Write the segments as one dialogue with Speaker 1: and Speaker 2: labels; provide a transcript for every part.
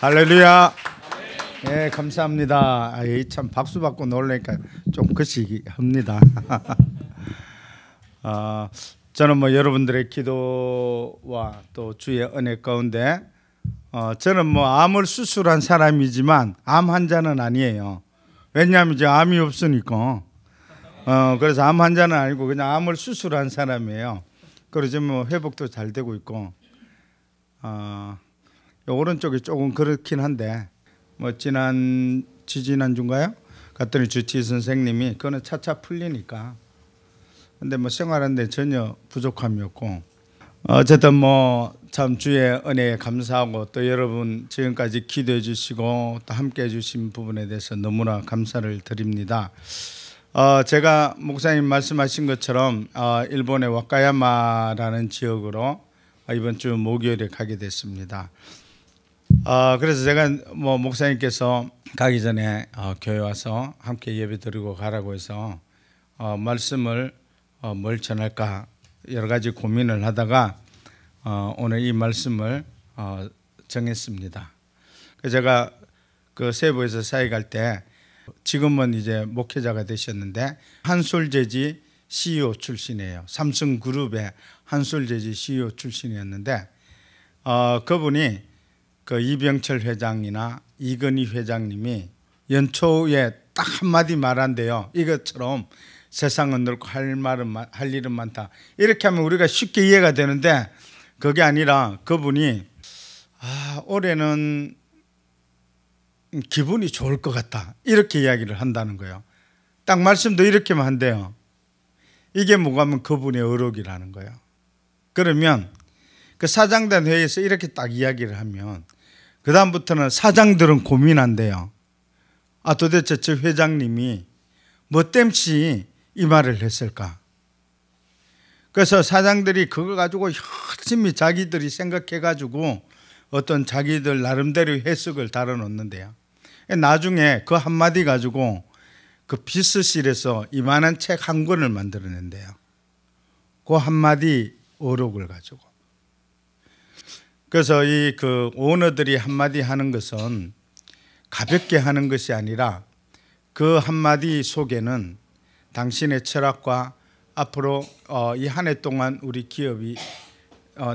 Speaker 1: 할렐루야. 네, 감사합니다. 참 박수 받고 놀라니까 좀 거시기합니다. 저는 여러분들의 기도와 또 주의 은혜 가운데 저는 암을 수술한 사람이지만 암 환자는 아니에요. 왜냐하면 이제 암이 없으니까. 그래서 암 환자는 아니고 그냥 암을 수술한 사람이에요. 그래서 회복도 잘 되고 있고, 오른쪽이 조금 그렇긴 한데 지지난주인가요? 갔더니 주치 선생님이 그거는 차차 풀리니까. 근데 생활하는데 전혀 부족함이 없고, 어쨌든 참 주의 은혜에 감사하고 또 여러분 지금까지 기도해 주시고 또 함께 해 주신 부분에 대해서 너무나 감사를 드립니다. 제가 목사님 말씀하신 것처럼 일본의 와카야마라는 지역으로 이번 주 목요일에 가게 됐습니다. 그래서 제가 목사님께서 가기 전에 교회 와서 함께 예배 드리고 가라고 해서 말씀을 뭘 전할까 여러 가지 고민을 하다가 오늘 이 말씀을 정했습니다. 제가 그 세부에서 사회 갈 때 지금은 이제 목회자가 되셨는데 한솔재지 CEO 출신이에요. 삼성그룹의 한솔재지 CEO 출신이었는데 그분이 그 이병철 회장이나 이건희 회장님이 연초에 딱 한마디 말한대요. 이것처럼 세상은 넓고 할 일은 많다. 이렇게 하면 우리가 쉽게 이해가 되는데 그게 아니라 그분이 올해는 기분이 좋을 것 같다. 이렇게 이야기를 한다는 거예요. 딱 말씀도 이렇게만 한대요. 이게 뭐가 하면 그분의 어록이라는 거예요. 그러면 그 사장단 회의에서 이렇게 딱 이야기를 하면 그 다음부터는 사장들은 고민한대요. 도대체 저 회장님이 뭐 땜시 이 말을 했을까? 그래서 사장들이 그거 가지고 열심히 자기들이 생각해가지고 어떤 자기들 나름대로 해석을 달아놓는데요. 나중에 그 한마디 가지고 그 비서실에서 이만한 책 한 권을 만들어낸대요. 그 한마디 어록을 가지고. 그래서 그 오너들이 한마디 하는 것은 가볍게 하는 것이 아니라 그 한마디 속에는 당신의 철학과 앞으로 이 한 해 동안 우리 기업이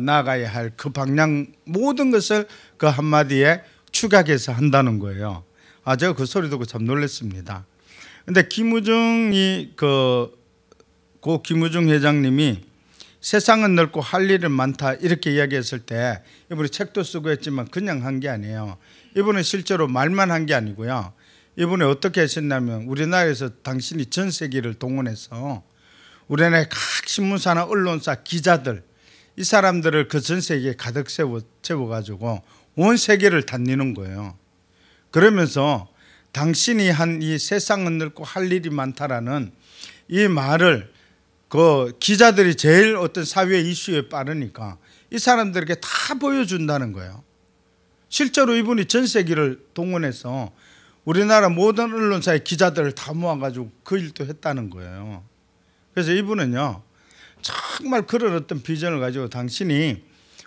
Speaker 1: 나아가야 할 그 방향 모든 것을 그 한마디에 축약해서 한다는 거예요. 제가 그 소리 듣고 참 놀랐습니다. 근데 김우중이 고 김우중 회장님이 세상은 넓고 할 일은 많다 이렇게 이야기했을 때 이분이 책도 쓰고 했지만 그냥 한 게 아니에요. 이분은 실제로 말만 한 게 아니고요. 이분이 어떻게 하셨냐면 우리나라에서 당신이 전 세계를 동원해서 우리나라의 각 신문사나 언론사 기자들 이 사람들을 그 전 세계에 가득 채워가지고 온 세계를 다니는 거예요. 그러면서 당신이 한 이 세상은 넓고 할 일이 많다라는 이 말을 그 기자들이 제일 어떤 사회 이슈에 빠르니까 이 사람들에게 다 보여준다는 거예요. 실제로 이분이 전 세계를 동원해서 우리나라 모든 언론사의 기자들을 다 모아가지고 그 일도 했다는 거예요. 그래서 이분은요 정말 그런 어떤 비전을 가지고 당신이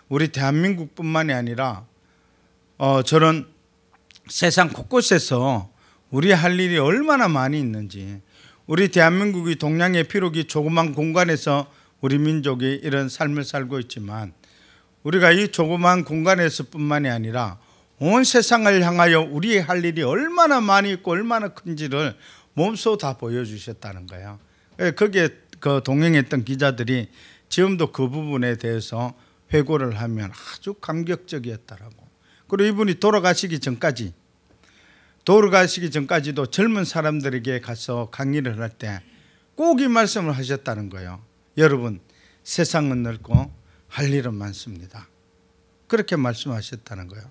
Speaker 1: 우리 대한민국뿐만이 아니라 저런 세상 곳곳에서 우리 할 일이 얼마나 많이 있는지, 우리 대한민국이 동양의 피로기 조그만 공간에서 우리 민족이 이런 삶을 살고 있지만 우리가 이 조그만 공간에서 뿐만이 아니라 온 세상을 향하여 우리의 할 일이 얼마나 많이 있고 얼마나 큰지를 몸소 다 보여주셨다는 거예요. 거기에 그 동행했던 기자들이 지금도 그 부분에 대해서 회고를 하면 아주 감격적이었다라고. 그리고 이분이 돌아가시기 전까지도 젊은 사람들에게 가서 강의를 할 때 꼭 이 말씀을 하셨다는 거예요. 여러분, 세상은 넓고 할 일은 많습니다. 그렇게 말씀하셨다는 거예요.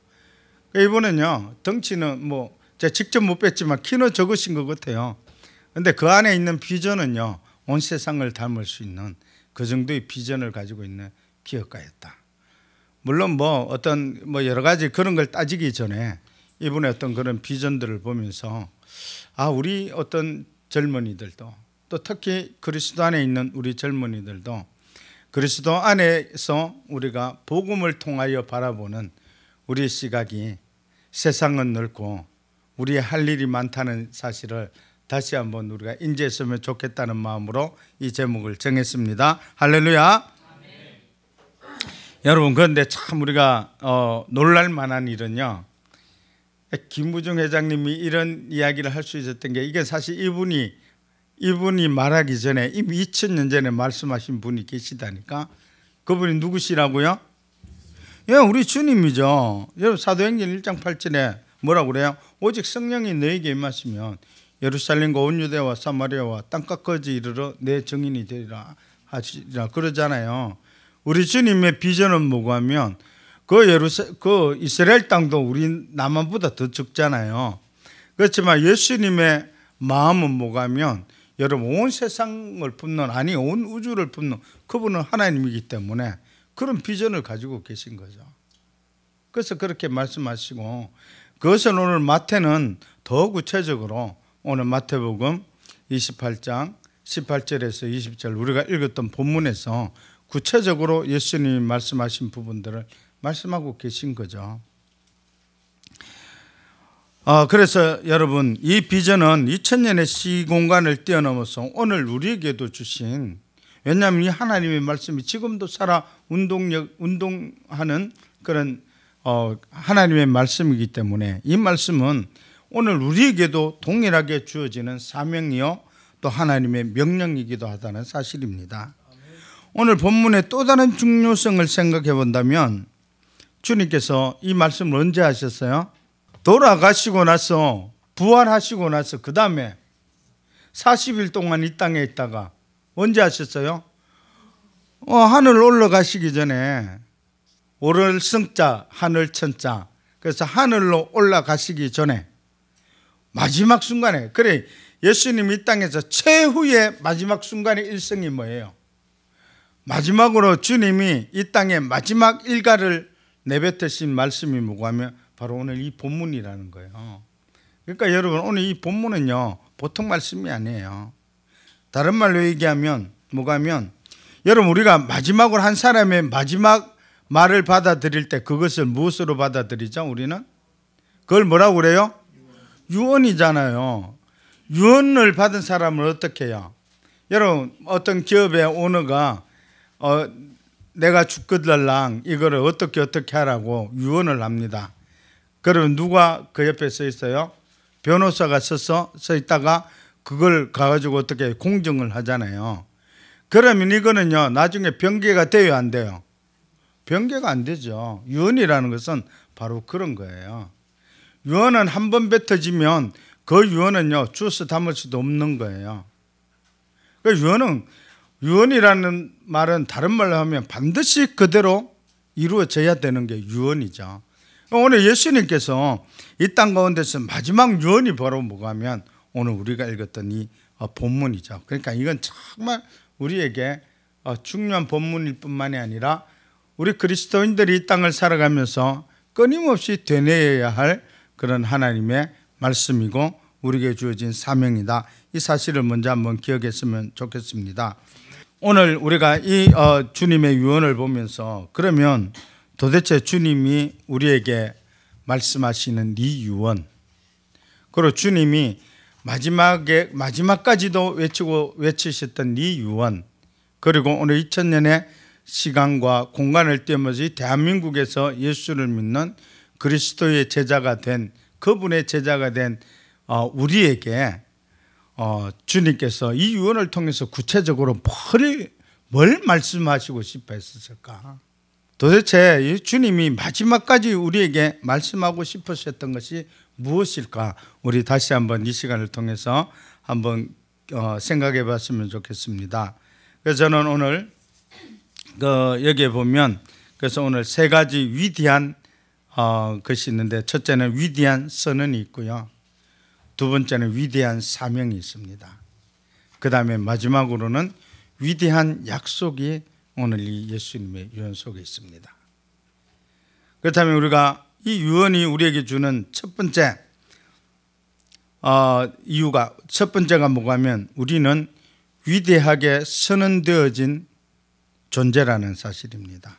Speaker 1: 이분은요, 덩치는 제가 직접 못 뵀지만 키는 적으신 것 같아요. 근데 그 안에 있는 비전은요, 온 세상을 닮을 수 있는 그 정도의 비전을 가지고 있는 기업가였다. 물론 어떤 여러 가지 그런 걸 따지기 전에 이분의 어떤 그런 비전들을 보면서 우리 어떤 젊은이들도 또 특히 그리스도 안에 있는 우리 젊은이들도 그리스도 안에서 우리가 복음을 통하여 바라보는 우리의 시각이 세상은 넓고 우리의 할 일이 많다는 사실을 다시 한번 우리가 인지했으면 좋겠다는 마음으로 이 제목을 정했습니다. 할렐루야. 여러분, 그런데 참 우리가 놀랄 만한 일은요, 김무중 회장님이 이런 이야기를 할 수 있었던 게, 이게 사실 이분이 말하기 전에 이미 2000년 전에 말씀하신 분이 계시다니까. 그분이 누구시라고요? 예, 우리 주님이죠. 여러분, 사도행전 1장 8절에 뭐라고 그래요? 오직 성령이 너에게 임하시면 예루살렘과 온 유대와 사마리아와 땅끝까지 이르러 내 증인이 되리라 하시라 그러잖아요. 우리 주님의 비전은 뭐고 하면 그 이스라엘 땅도 우리 남한보다 더 적잖아요. 그렇지만 예수님의 마음은 뭐고 하면 여러분, 온 세상을 품는, 아니 온 우주를 품는 그분은 하나님이기 때문에 그런 비전을 가지고 계신 거죠. 그래서 그렇게 말씀하시고, 그것을 오늘 마태는 더 구체적으로 오늘 마태복음 28장 18절에서 20절 우리가 읽었던 본문에서 구체적으로 예수님이 말씀하신 부분들을 말씀하고 계신 거죠. 그래서 여러분, 이 비전은 2000년의 시공간을 뛰어넘어서 오늘 우리에게도 주신, 왜냐하면 이 하나님의 말씀이 지금도 살아 운동하는 그런 하나님의 말씀이기 때문에 이 말씀은 오늘 우리에게도 동일하게 주어지는 사명이요 또 하나님의 명령이기도 하다는 사실입니다. 오늘 본문의 또 다른 중요성을 생각해 본다면, 주님께서 이 말씀을 언제 하셨어요? 돌아가시고 나서, 부활하시고 나서 그 다음에 40일 동안 이 땅에 있다가 언제 하셨어요? 하늘 올라가시기 전에, 오를 성자 하늘 천자, 그래서 하늘로 올라가시기 전에 마지막 순간에, 그래 예수님이 이 땅에서 최후의 마지막 순간의 일성이 뭐예요? 마지막으로 주님이 이 땅에 마지막 일가를 내뱉으신 말씀이 뭐고 하면 바로 오늘 이 본문이라는 거예요. 그러니까 여러분, 오늘 이 본문은요 보통 말씀이 아니에요. 다른 말로 얘기하면 뭐가 하면, 여러분, 우리가 마지막으로 한 사람의 마지막 말을 받아들일 때 그것을 무엇으로 받아들이죠? 우리는 그걸 뭐라고 그래요? 유언이잖아요. 유언을 받은 사람을 어떻게 해요? 여러분, 어떤 기업의 오너가 내가 죽거들랑 이거를 어떻게 하라고 유언을 합니다. 그러면 누가 그 옆에 서 있어요? 변호사가 서 있다가 그걸 가가지고 어떻게 공증을 하잖아요. 그러면 이거는요 나중에 변개가 돼요, 안 돼요? 변개가 안 되죠. 유언이라는 것은 바로 그런 거예요. 유언은 한 번 뱉어지면 그 유언은요 주워서 담을 수도 없는 거예요. 그러니까 유언이라는 말은 다른 말로 하면 반드시 그대로 이루어져야 되는 게 유언이죠. 오늘 예수님께서 이 땅 가운데서 마지막 유언이 바로 뭐가 하면 오늘 우리가 읽었던 이 본문이죠. 그러니까 이건 정말 우리에게 중요한 본문일 뿐만이 아니라 우리 그리스도인들이 이 땅을 살아가면서 끊임없이 되뇌어야 할 그런 하나님의 말씀이고 우리에게 주어진 사명이다. 이 사실을 먼저 한번 기억했으면 좋겠습니다. 오늘 우리가 이 주님의 유언을 보면서, 그러면 도대체 주님이 우리에게 말씀하시는 이 유언, 그리고 주님이 마지막까지도 외치셨던 이 유언, 그리고 오늘 2000년의 시간과 공간을 뛰어넘어서 대한민국에서 예수를 믿는 그리스도의 제자가 된, 그분의 제자가 된 우리에게 주님께서 이 유언을 통해서 구체적으로 뭘 말씀하시고 싶어 했을까? 도대체 이 주님이 마지막까지 우리에게 말씀하고 싶으셨던 것이 무엇일까? 우리 다시 한번 이 시간을 통해서 한번 생각해 봤으면 좋겠습니다. 그래서 저는 오늘 여기에 보면, 그래서 오늘 세 가지 위대한 것이 있는데, 첫째는 위대한 선언이 있고요, 두 번째는 위대한 사명이 있습니다. 그 다음에 마지막으로는 위대한 약속이 오늘 이 예수님의 유언 속에 있습니다. 그렇다면 우리가 이 유언이 우리에게 주는 첫 번째 이유가, 첫 번째가 뭐가 하면 우리는 위대하게 선언되어진 존재라는 사실입니다.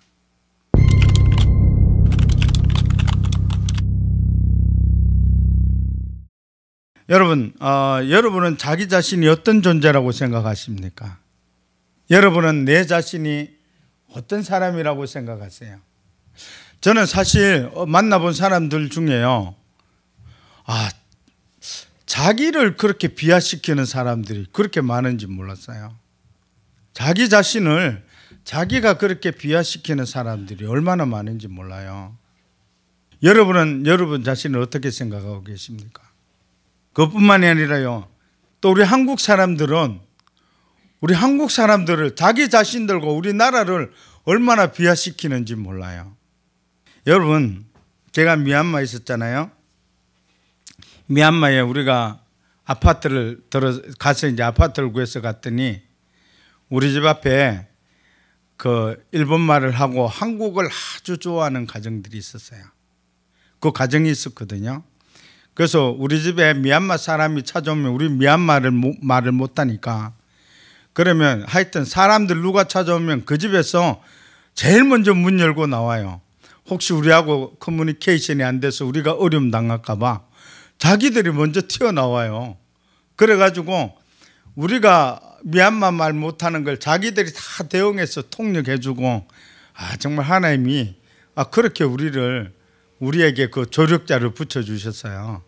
Speaker 1: 여러분은 자기 자신이 어떤 존재라고 생각하십니까? 여러분은 내 자신이 어떤 사람이라고 생각하세요? 저는 사실 만나본 사람들 중에요, 자기를 그렇게 비하시키는 사람들이 그렇게 많은지 몰랐어요. 자기 자신을 자기가 그렇게 비하시키는 사람들이 얼마나 많은지 몰라요. 여러분은 여러분 자신을 어떻게 생각하고 계십니까? 그것뿐만이 아니라요, 또 우리 한국 사람들은 우리 한국 사람들을, 자기 자신들과 우리나라를 얼마나 비하시키는지 몰라요. 여러분, 제가 미얀마에 있었잖아요. 미얀마에 우리가 가서 이제 아파트를 구해서 갔더니 우리 집 앞에 그 일본말을 하고 한국을 아주 좋아하는 가정들이 있었어요. 그 가정이 있었거든요. 그래서 우리 집에 미얀마 사람이 찾아오면 우리 미얀마를 말을 못하니까, 그러면 하여튼 사람들 누가 찾아오면 그 집에서 제일 먼저 문 열고 나와요. 혹시 우리하고 커뮤니케이션이 안 돼서 우리가 어려움 당할까 봐 자기들이 먼저 튀어나와요. 그래가지고 우리가 미얀마 말 못하는 걸 자기들이 다 대응해서 통역해주고, 정말 하나님이 그렇게 우리에게 그 조력자를 붙여주셨어요.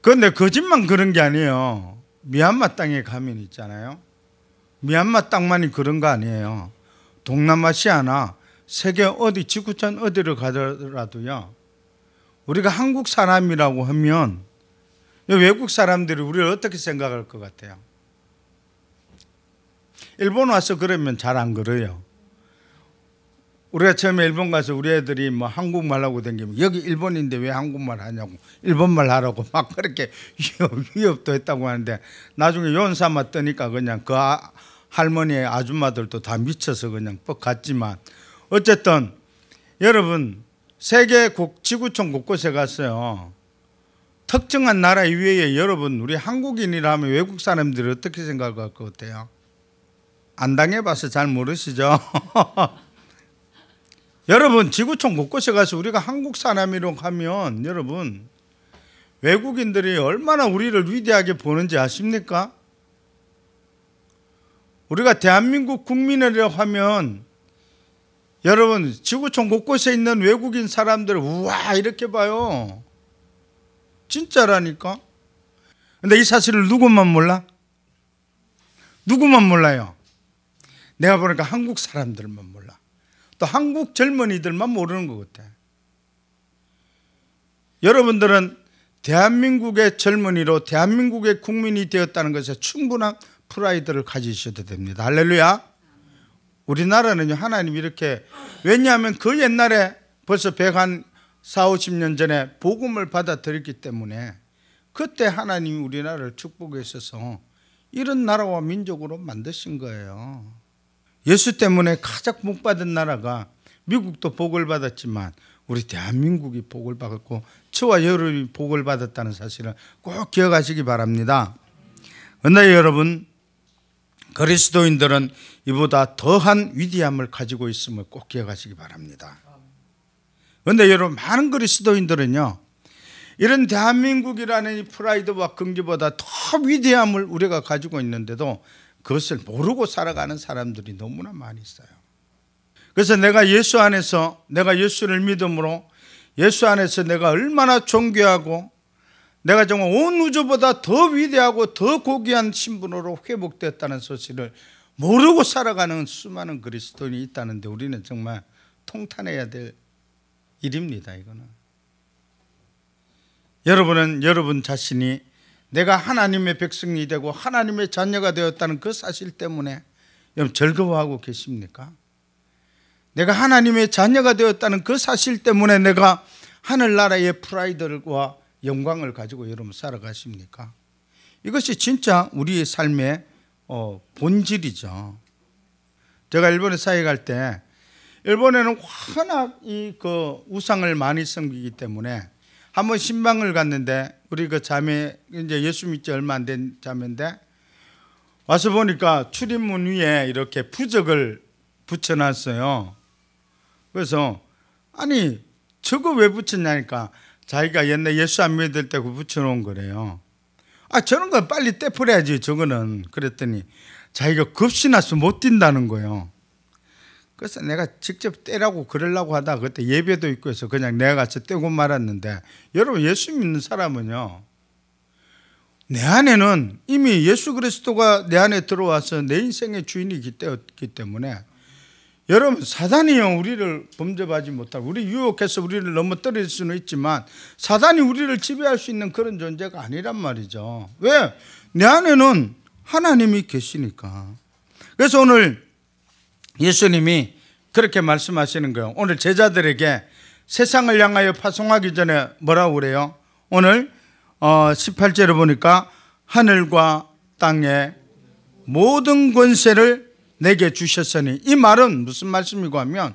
Speaker 1: 그런데 거짓말 그런 게 아니에요. 미얀마 땅에 가면 있잖아요, 미얀마 땅만이 그런 거 아니에요. 동남아시아나 세계 어디, 지구촌 어디를 가더라도요, 우리가 한국 사람이라고 하면 외국 사람들이 우리를 어떻게 생각할 것 같아요? 일본 와서 그러면 잘 안 그래요. 우리가 처음에 일본 가서 우리 애들이 뭐 한국말 하고 다니면 여기 일본인데 왜 한국말 하냐고, 일본말 하라고 막 그렇게 위협도 했다고 하는데, 나중에 연사마 뜨니까 그냥 그 할머니의 아줌마들도 다 미쳐서 그냥 뻑 갔지만, 어쨌든 여러분, 세계 지구촌 곳곳에 갔어요. 특정한 나라 이외에 여러분, 우리 한국인이라면 외국 사람들이 어떻게 생각할 것 같아요? 안 당해봐서 잘 모르시죠? 여러분, 지구촌 곳곳에 가서 우리가 한국 사람이라고 하면 여러분, 외국인들이 얼마나 우리를 위대하게 보는지 아십니까? 우리가 대한민국 국민이라고 하면 여러분, 지구촌 곳곳에 있는 외국인 사람들을 우와 이렇게 봐요. 진짜라니까. 근데 이 사실을 누구만 몰라? 누구만 몰라요? 내가 보니까 한국 사람들만 몰라. 또 한국 젊은이들만 모르는 것 같아. 여러분들은 대한민국의 젊은이로 대한민국의 국민이 되었다는 것에 충분한 프라이드를 가지셔도 됩니다. 할렐루야. 우리나라는요, 하나님 이렇게, 왜냐하면 그 옛날에 벌써 140, 50년 전에 복음을 받아들였기 때문에 그때 하나님이 우리나라를 축복하셔서 이런 나라와 민족으로 만드신 거예요. 예수 때문에 가장 복받은 나라가, 미국도 복을 받았지만 우리 대한민국이 복을 받았고 저와 여러분이 복을 받았다는 사실을 꼭 기억하시기 바랍니다. 그런데 여러분, 그리스도인들은 이보다 더한 위대함을 가지고 있음을 꼭 기억하시기 바랍니다. 그런데 여러분, 많은 그리스도인들은요, 이런 대한민국이라는 이 프라이드와 긍지보다 더 위대함을 우리가 가지고 있는데도 그것을 모르고 살아가는 사람들이 너무나 많이 있어요. 그래서 내가 예수 안에서, 내가 예수를 믿음으로 예수 안에서 내가 얼마나 존귀하고 내가 정말 온 우주보다 더 위대하고 더 고귀한 신분으로 회복되었다는 사실을 모르고 살아가는 수많은 그리스도인이 있다는데, 우리는 정말 통탄해야 될 일입니다. 이거는 여러분은 여러분 자신이 내가 하나님의 백성이 되고 하나님의 자녀가 되었다는 그 사실 때문에 여러분 즐거워하고 계십니까? 내가 하나님의 자녀가 되었다는 그 사실 때문에 내가 하늘나라의 프라이드와 영광을 가지고 여러분 살아가십니까? 이것이 진짜 우리의 삶의 본질이죠. 제가 일본에 사회 갈 때, 일본에는 워낙 그 우상을 많이 섬기기 때문에 한번 신방을 갔는데, 우리 그 자매, 이제 예수 믿지 얼마 안 된 자매인데, 와서 보니까 출입문 위에 이렇게 부적을 붙여놨어요. 그래서 아니 저거 왜 붙였냐니까 자기가 옛날 예수 안 믿을 때 그 붙여놓은 거래요. 저런 거 빨리 떼버려야지 저거는. 그랬더니 자기가 겁이 나서 못 뛴다는 거예요. 그래서 내가 직접 떼라고 그러려고 하다가 그때 예배도 있고 해서 그냥 내가 가서 떼고 말았는데, 여러분 예수 믿는 사람은요, 내 안에는 이미 예수 그리스도가 내 안에 들어와서 내 인생의 주인이기 때문에, 여러분 사단이요 우리를 범접하지 못하고 우리 유혹해서 우리를 넘어뜨릴 수는 있지만 사단이 우리를 지배할 수 있는 그런 존재가 아니란 말이죠. 왜? 내 안에는 하나님이 계시니까. 그래서 오늘 예수님이 그렇게 말씀하시는 거예요. 오늘 제자들에게 세상을 향하여 파송하기 전에 뭐라고 그래요? 오늘 18절에 보니까 하늘과 땅의 모든 권세를 내게 주셨으니, 이 말은 무슨 말씀이고 하면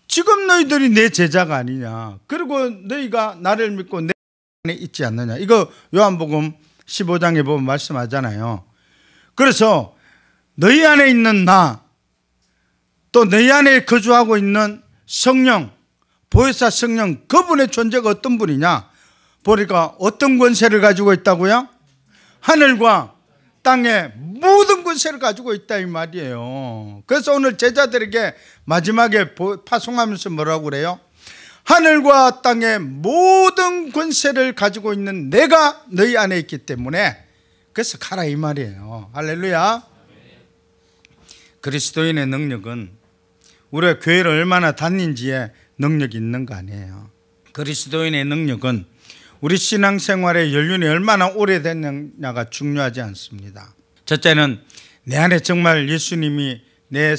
Speaker 1: 지금 너희들이 내 제자가 아니냐, 그리고 너희가 나를 믿고 내 안에 있지 않느냐. 이거 요한복음 15장에 보면 말씀하잖아요. 그래서 너희 안에 있는 나, 또 너희 안에 거주하고 있는 성령, 보혜사 성령, 그분의 존재가 어떤 분이냐 보니까 어떤 권세를 가지고 있다고요? 하늘과 땅의 모든 권세를 가지고 있다 이 말이에요. 그래서 오늘 제자들에게 마지막에 파송하면서 뭐라고 그래요? 하늘과 땅의 모든 권세를 가지고 있는 내가 너희 안에 있기 때문에 그래서 가라 이 말이에요. 할렐루야. 그리스도인의 능력은 우리가 교회를 얼마나 다닌지에 능력이 있는 거 아니에요. 그리스도인의 능력은 우리 신앙생활의 연륜이 얼마나 오래됐느냐가 중요하지 않습니다. 첫째는 내 안에 정말 예수님이 내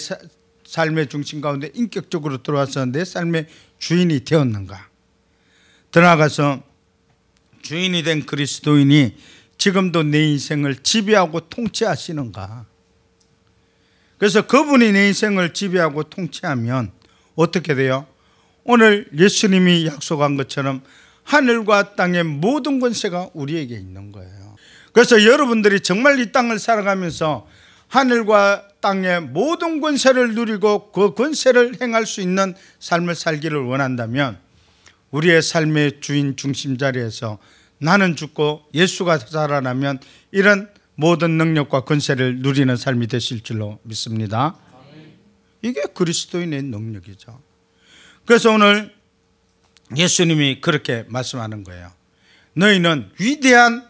Speaker 1: 삶의 중심 가운데 인격적으로 들어와서 내 삶의 주인이 되었는가. 더 나아가서 주인이 된 그리스도인이 지금도 내 인생을 지배하고 통치하시는가. 그래서 그분이 내 인생을 지배하고 통치하면 어떻게 돼요? 오늘 예수님이 약속한 것처럼 하늘과 땅의 모든 권세가 우리에게 있는 거예요. 그래서 여러분들이 정말 이 땅을 살아가면서 하늘과 땅의 모든 권세를 누리고 그 권세를 행할 수 있는 삶을 살기를 원한다면 우리의 삶의 주인 중심 자리에서 나는 죽고 예수가 살아나면 이런 모든 능력과 권세를 누리는 삶이 되실 줄로 믿습니다. 이게 그리스도인의 능력이죠. 그래서 오늘 예수님이 그렇게 말씀하는 거예요. 너희는 위대한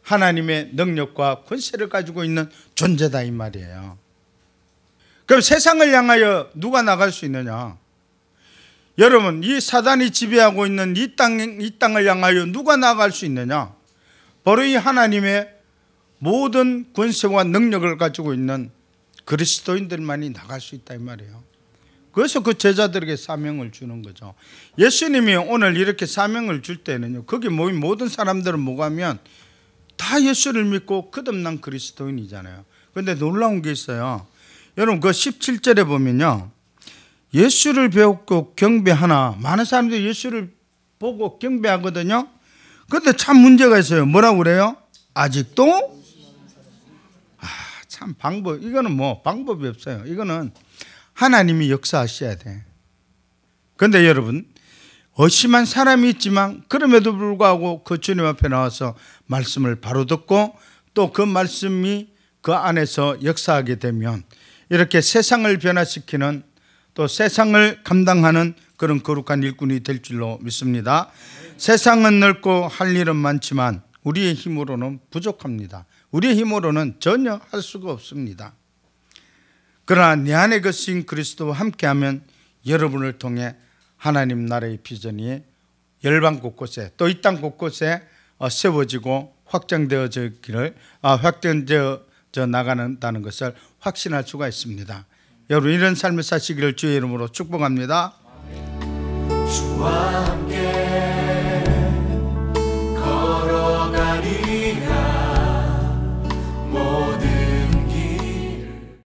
Speaker 1: 하나님의 능력과 권세를 가지고 있는 존재다 이 말이에요. 그럼 세상을 향하여 누가 나갈 수 있느냐? 여러분, 이 사단이 지배하고 있는 이 땅을 향하여 누가 나갈 수 있느냐? 바로 이 하나님의 모든 권세와 능력을 가지고 있는 그리스도인들만이 나갈 수 있다 이 말이에요. 그래서 그 제자들에게 사명을 주는 거죠. 예수님이 오늘 이렇게 사명을 줄 때는요, 거기 모인 모든 사람들은 뭐가 하면 다 예수를 믿고 거듭난 그리스도인이잖아요. 그런데 놀라운 게 있어요. 여러분 그 17절에 보면요, 예수를 배우고 경배하나, 많은 사람들이 예수를 보고 경배하거든요. 그런데 참 문제가 있어요. 뭐라고 그래요? 아직도? 참 이거는 뭐 방법이 없어요. 이거는 하나님이 역사하셔야 돼. 그런데 여러분, 의심한 사람이 있지만 그럼에도 불구하고 그 주님 앞에 나와서 말씀을 바로 듣고 또 그 말씀이 그 안에서 역사하게 되면 이렇게 세상을 변화시키는, 또 세상을 감당하는 그런 거룩한 일꾼이 될 줄로 믿습니다. 세상은 넓고 할 일은 많지만 우리의 힘으로는 부족합니다. 우리의 힘으로는 전혀 할 수가 없습니다. 그러나 내 안에 거신 그리스도와 함께하면 여러분을 통해 하나님 나라의 비전이 열방 곳곳에, 또 이 땅 곳곳에 세워지고 확장되어져 나가는다는 것을 확신할 수가 있습니다. 여러분, 이런 삶을 사시기를 주의 이름으로 축복합니다. 주와 함께